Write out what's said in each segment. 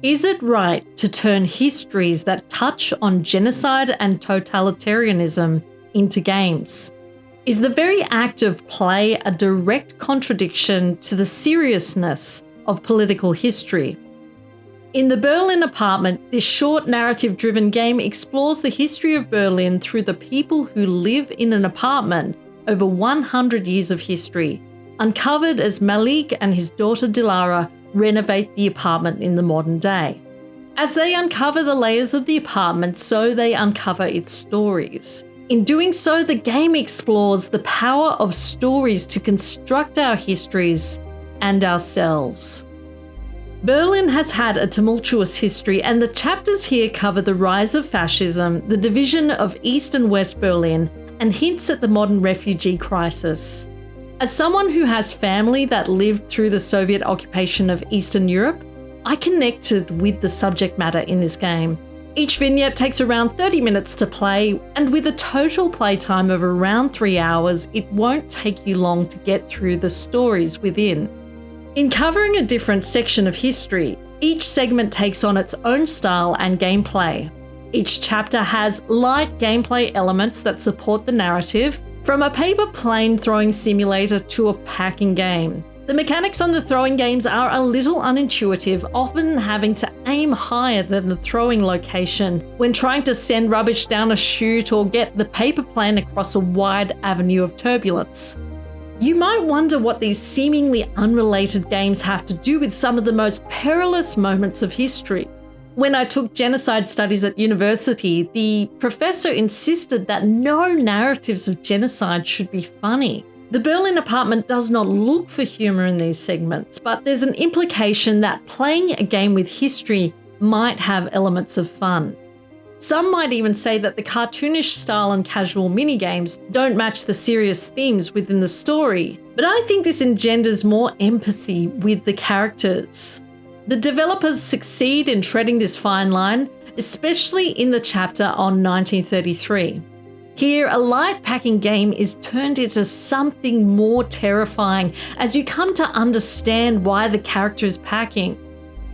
Is it right to turn histories that touch on genocide and totalitarianism into games? Is the very act of play a direct contradiction to the seriousness of political history? In The Berlin Apartment, this short narrative-driven game explores the history of Berlin through the people who live in an apartment over 100 years of history, uncovered as Malik and his daughter Dilara renovate the apartment in the modern day. As they uncover the layers of the apartment, so they uncover its stories. In doing so, the game explores the power of stories to construct our histories and ourselves. Berlin has had a tumultuous history, and the chapters here cover the rise of fascism, the division of East and West Berlin, and hints at the modern refugee crisis. As someone who has family that lived through the Soviet occupation of Eastern Europe, I connected with the subject matter in this game. Each vignette takes around 30 minutes to play, and with a total playtime of around 3 hours, it won't take you long to get through the stories within. In covering a different section of history, each segment takes on its own style and gameplay. Each chapter has light gameplay elements that support the narrative, from a paper plane throwing simulator to a packing game. The mechanics on the throwing games are a little unintuitive, often having to aim higher than the throwing location when trying to send rubbish down a chute or get the paper plane across a wide avenue of turbulence. You might wonder what these seemingly unrelated games have to do with some of the most perilous moments of history. When I took genocide studies at university, the professor insisted that no narratives of genocide should be funny. The Berlin Apartment does not look for humour in these segments, but there's an implication that playing a game with history might have elements of fun. Some might even say that the cartoonish style and casual minigames don't match the serious themes within the story, but I think this engenders more empathy with the characters. The developers succeed in treading this fine line, especially in the chapter on 1933. Here, a light packing game is turned into something more terrifying as you come to understand why the character is packing.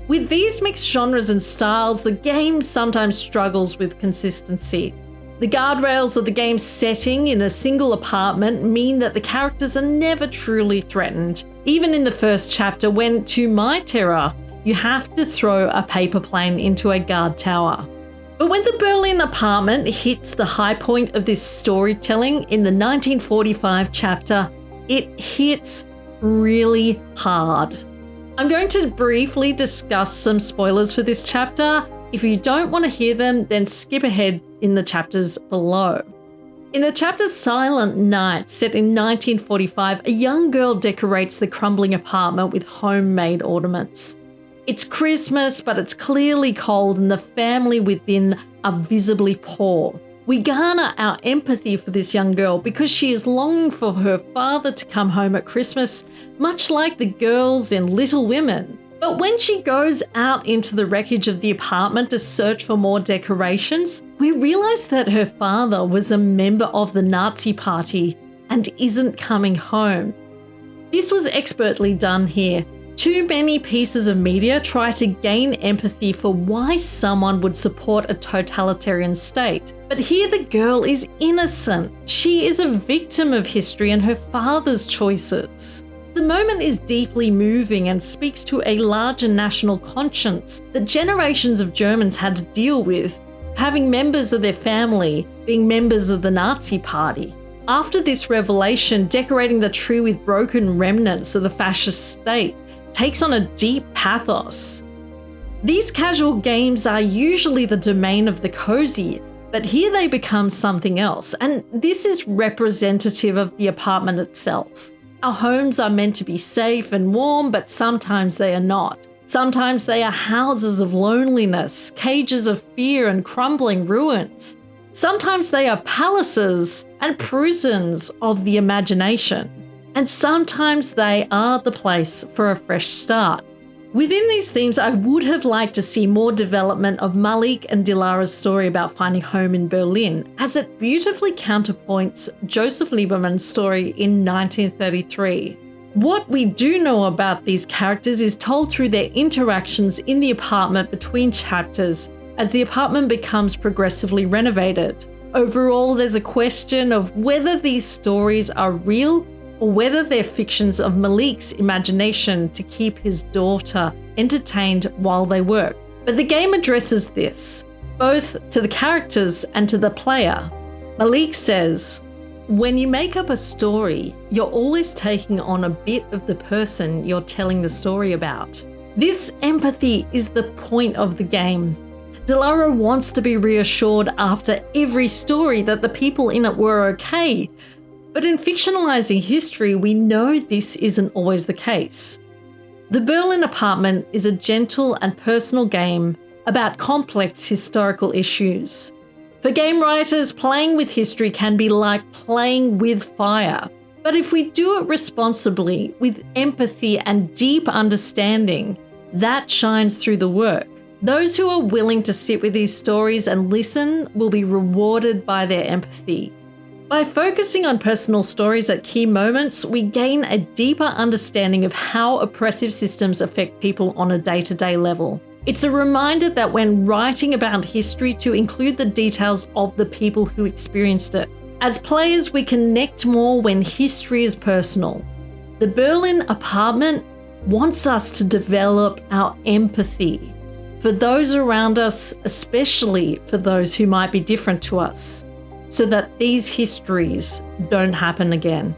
With these mixed genres and styles, the game sometimes struggles with consistency. The guardrails of the game's setting in a single apartment mean that the characters are never truly threatened, even in the first chapter when, to my terror, you have to throw a paper plane into a guard tower. But when the Berlin Apartment hits the high point of this storytelling in the 1945 chapter, it hits really hard. I'm going to briefly discuss some spoilers for this chapter. If you don't want to hear them, then skip ahead in the chapters below. In the chapter Silent Night, set in 1945, a young girl decorates the crumbling apartment with homemade ornaments. It's Christmas, but it's clearly cold and the family within are visibly poor. We garner our empathy for this young girl because she is longing for her father to come home at Christmas, much like the girls in Little Women. But when she goes out into the wreckage of the apartment to search for more decorations, we realise that her father was a member of the Nazi Party and isn't coming home. This was expertly done here. Too many pieces of media try to gain empathy for why someone would support a totalitarian state. But here the girl is innocent. She is a victim of history and her father's choices. The moment is deeply moving and speaks to a larger national conscience that generations of Germans had to deal with, having members of their family being members of the Nazi Party. After this revelation, decorating the tree with broken remnants of the fascist state takes on a deep pathos. These casual games are usually the domain of the cozy, but here they become something else, and this is representative of the apartment itself. Our homes are meant to be safe and warm, but sometimes they are not. Sometimes they are houses of loneliness, cages of fear and crumbling ruins. Sometimes they are palaces and prisons of the imagination. And sometimes they are the place for a fresh start. Within these themes, I would have liked to see more development of Malik and Dilara's story about finding home in Berlin, as it beautifully counterpoints Joseph Lieberman's story in 1933. What we do know about these characters is told through their interactions in the apartment between chapters as the apartment becomes progressively renovated. Overall, there's a question of whether these stories are real or whether they're fictions of Malik's imagination to keep his daughter entertained while they work. But the game addresses this, both to the characters and to the player. Malik says, "When you make up a story, you're always taking on a bit of the person you're telling the story about. This empathy is the point of the game. Dilara wants to be reassured after every story that the people in it were okay. But in fictionalizing history, we know this isn't always the case. The Berlin Apartment is a gentle and personal game about complex historical issues. For game writers, playing with history can be like playing with fire. But if we do it responsibly, with empathy and deep understanding, that shines through the work. Those who are willing to sit with these stories and listen will be rewarded by their empathy. By focusing on personal stories at key moments, we gain a deeper understanding of how oppressive systems affect people on a day-to-day level. It's a reminder that when writing about history, to include the details of the people who experienced it. As players, we connect more when history is personal. The Berlin Apartment wants us to develop our empathy for those around us, especially for those who might be different to us, so that these histories don't happen again."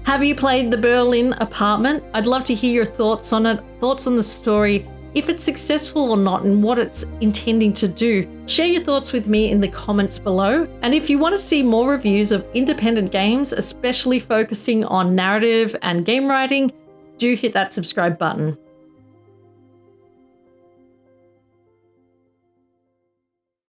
Have you played the Berlin Apartment? I'd love to hear your thoughts on it, thoughts on the story, if it's successful or not and what it's intending to do. Share your thoughts with me in the comments below. And if you want to see more reviews of independent games, especially focusing on narrative and game writing, do hit that subscribe button.